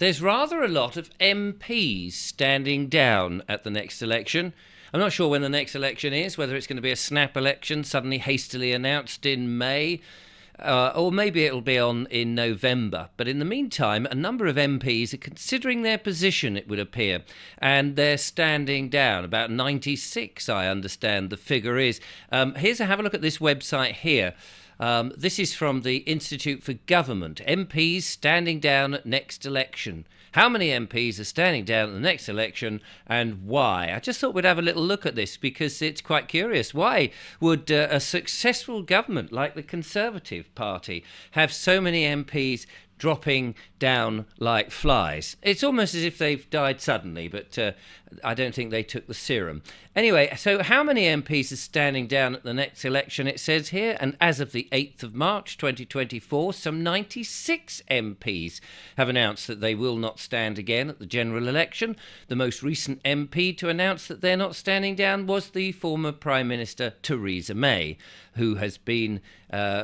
There's rather a lot of MPs standing down at the next election. I'm not sure when the next election is, whether it's going to be a snap election suddenly hastily announced in May, or maybe it'll be on in November. But in the meantime, a number of MPs are considering their position, it would appear, and they're standing down. About 96, I understand the figure is. Have a look at this website here. This is from the Institute for Government. MPs standing down at next election. How many MPs are standing down at the next election and why? I just thought we'd have a little look at this because it's quite curious. Why would a successful government like the Conservative Party have so many MPs dropping down like flies? It's almost as if they've died suddenly, but I don't think they took the serum. Anyway, so how many MPs are standing down at the next election, it says here, and as of the 8th of March 2024, some 96 MPs have announced that they will not stand again at the general election. The most recent MP to announce that they're not standing down was the former Prime Minister Theresa May, who has been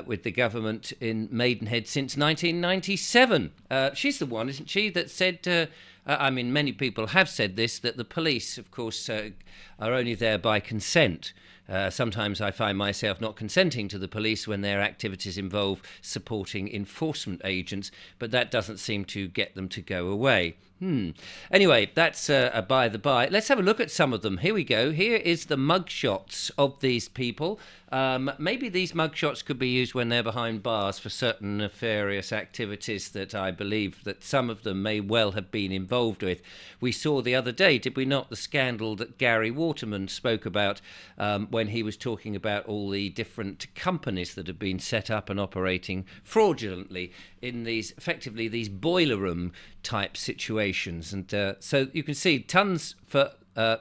with the government in Maidenhead since 1997. She's the one, isn't she, that said, many people have said this, that the police, of course, are only there by consent. Sometimes I find myself not consenting to the police when their activities involve supporting enforcement agents, but that doesn't seem to get them to go away. Anyway, that's a by the by. Let's have a look at some of them. Here we go. Here is the mugshots of these people. Maybe these mugshots could be used when they're behind bars for certain nefarious activities that I believe that some of them may well have been involved with. We saw the other day, did we not, the scandal that Gary Waterman spoke about when he was talking about all the different companies that have been set up and operating fraudulently in these boiler room type situations. And so you can see tons for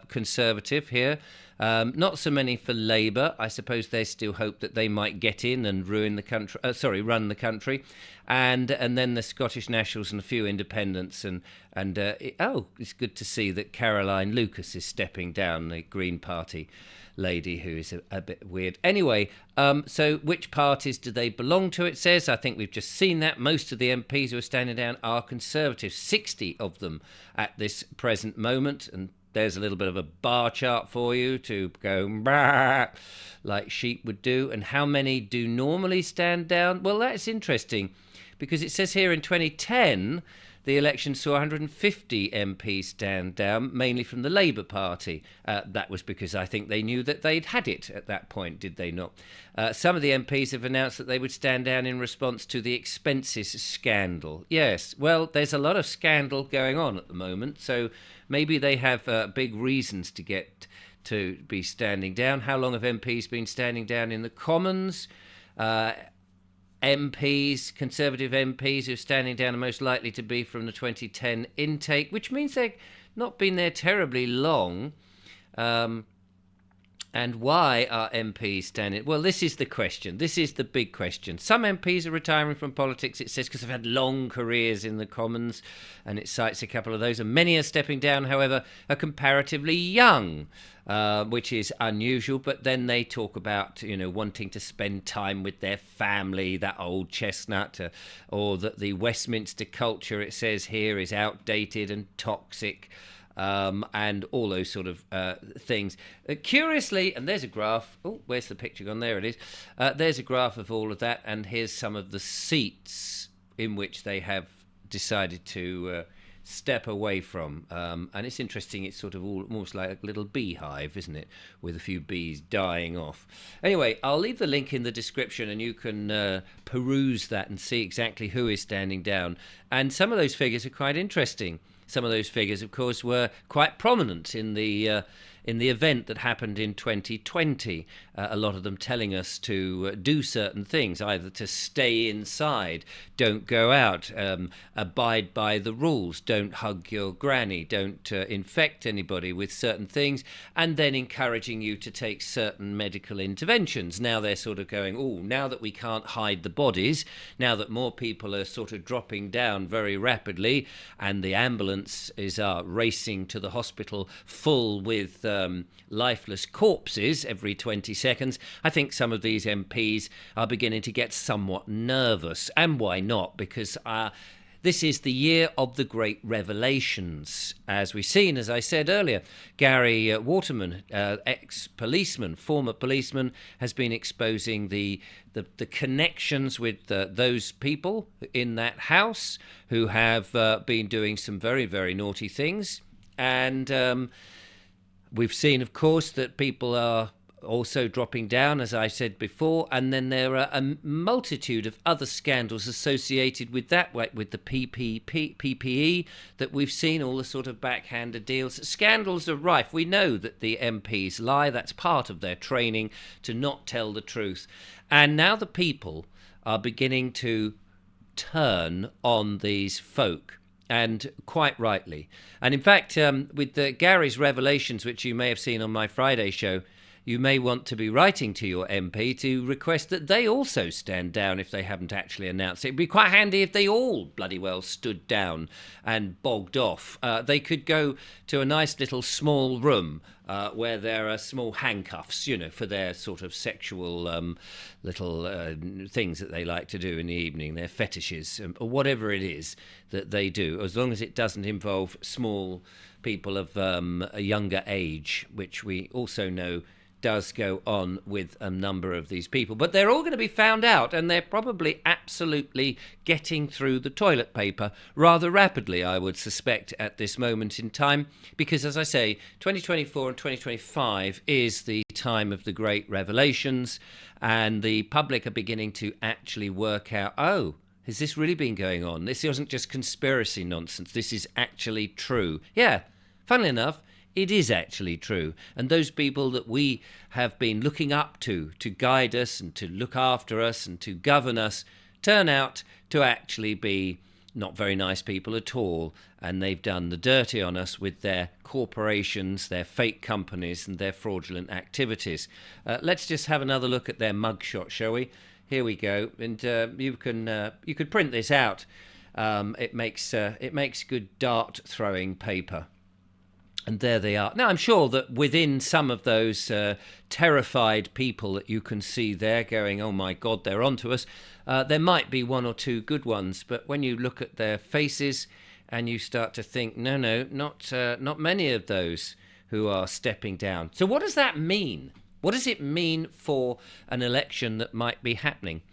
Conservative here. Not so many for Labour. I suppose they still hope that they might get in and run the country. And then the Scottish Nationals and a few independents. It's good to see that Caroline Lucas is stepping down, the Green Party lady who is a bit weird. Anyway, so which parties do they belong to, it says. I think we've just seen that. Most of the MPs who are standing down are Conservatives, 60 of them at this present moment. And there's a little bit of a bar chart for you to go bah, like sheep would do. And how many do normally stand down? Well, that's interesting because it says here in 2010, the election saw 150 MPs stand down, mainly from the Labour Party. That was because I think they knew that they'd had it at that point, did they not? Some of the MPs have announced that they would stand down in response to the expenses scandal. Yes, well, there's a lot of scandal going on at the moment, so maybe they have big reasons to be standing down. How long have MPs been standing down in the Commons? MPs, Conservative MPs who are standing down are most likely to be from the 2010 intake, which means they've not been there terribly long. And why are MPs standing? Well, this is the question. This is the big question. Some MPs are retiring from politics, it says, because they've had long careers in the Commons, and it cites a couple of those. And many are stepping down, however, are comparatively young, which is unusual. But then they talk about, wanting to spend time with their family, that old chestnut, or that the Westminster culture, it says here, is outdated and toxic. And all those sort of things. Curiously, and there's a graph. Oh, where's the picture gone? There it is. There's a graph of all of that, and here's some of the seats in which they have decided to step away from. And it's interesting. It's sort of almost like a little beehive, isn't it? With a few bees dying off. Anyway, I'll leave the link in the description, and you can peruse that and see exactly who is standing down. And some of those figures are quite interesting. Some of those figures, of course, were quite prominent in the event that happened in 2020. A lot of them telling us to do certain things, either to stay inside, don't go out, abide by the rules, don't hug your granny, don't infect anybody with certain things, and then encouraging you to take certain medical interventions. Now they're sort of going, now that we can't hide the bodies, now that more people are sort of dropping down very rapidly, and the ambulance is racing to the hospital full with lifeless corpses every 20 seconds, I think some of these MPs are beginning to get somewhat nervous. And why not? Because This is the year of the great revelations. As we've seen, as I said earlier, Gary Waterman, ex-policeman, former policeman, has been exposing the connections with those people in that house who have been doing some very, very naughty things. And we've seen, of course, that people are also dropping down, as I said before, and then there are a multitude of other scandals associated with that, with the PPE that we've seen, all the sort of backhanded deals. Scandals are rife. We know that the MPs lie. That's part of their training, to not tell the truth. And now the people are beginning to turn on these folk, and quite rightly. And in fact, with Gary's revelations, which you may have seen on my Friday show, you may want to be writing to your MP to request that they also stand down if they haven't actually announced it. It'd be quite handy if they all bloody well stood down and bogged off. They could go to a nice little small room where there are small handcuffs, for their sort of sexual little things that they like to do in the evening, their fetishes, or whatever it is that they do, as long as it doesn't involve small people of a younger age, which we also know does go on with a number of these people. But they're all going to be found out, and they're probably absolutely getting through the toilet paper rather rapidly, I would suspect, at this moment in time, because, as I say, 2024 and 2025 is the time of the great revelations, and the public are beginning to actually work out, oh, has this really been going on? This isn't just conspiracy nonsense. This is actually true. Yeah, funnily enough, it is actually true. And those people that we have been looking up to guide us and to look after us and to govern us, turn out to actually be not very nice people at all. And they've done the dirty on us with their corporations, their fake companies, and their fraudulent activities. Let's just have another look at their mugshot, shall we? Here we go. And you could print this out. It makes good dart throwing paper. And there they are. Now, I'm sure that within some of those terrified people that you can see there going, oh my God, they're onto us, there might be one or two good ones. But when you look at their faces and you start to think, no, not many of those who are stepping down. So what does that mean? What does it mean for an election that might be happening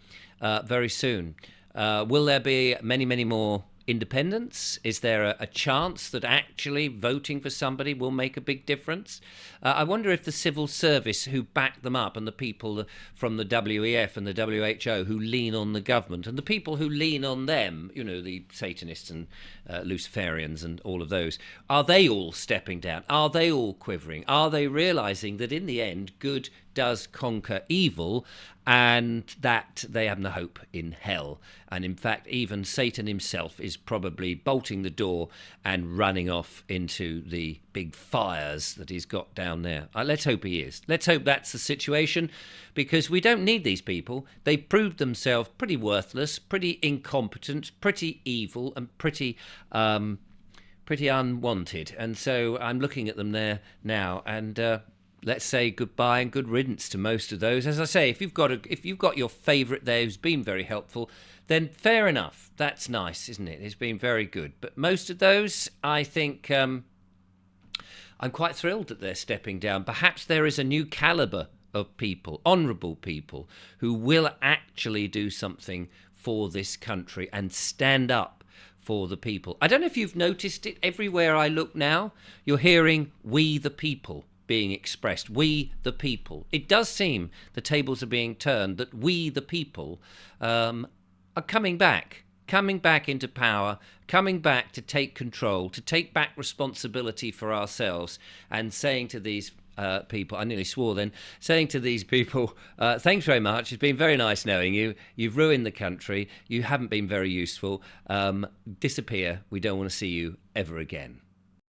very soon? Will there be many, many more independents? Is there a chance that actually voting for somebody will make a big difference? I wonder if the civil service who back them up, and the people from the WEF and the WHO who lean on the government, and the people who lean on them, the Satanists and Luciferians and all of those, are they all stepping down? Are they all quivering? Are they realizing that in the end good does conquer evil, and that they have no hope in hell? And in fact, even Satan himself is probably bolting the door and running off into the big fires that he's got down there. Let's hope he is. Let's hope that's the situation, because we don't need these people. They proved themselves pretty worthless, pretty incompetent, pretty evil, and pretty unwanted. And so I'm looking at them there now, and let's say goodbye and good riddance to most of those. As I say, if you've got your favourite there who's been very helpful, then fair enough. That's nice, isn't it? It's been very good. But most of those, I think, I'm quite thrilled that they're stepping down. Perhaps there is a new calibre of people, honourable people, who will actually do something for this country and stand up for the people. I don't know if you've noticed it. Everywhere I look now, you're hearing "we the people" being expressed. We the people. It does seem the tables are being turned, that we the people are coming back into power, coming back to take control, to take back responsibility for ourselves, and saying to these people, I nearly swore then, saying to these people, thanks very much, it's been very nice knowing you, you've ruined the country, you haven't been very useful, disappear, we don't want to see you ever again.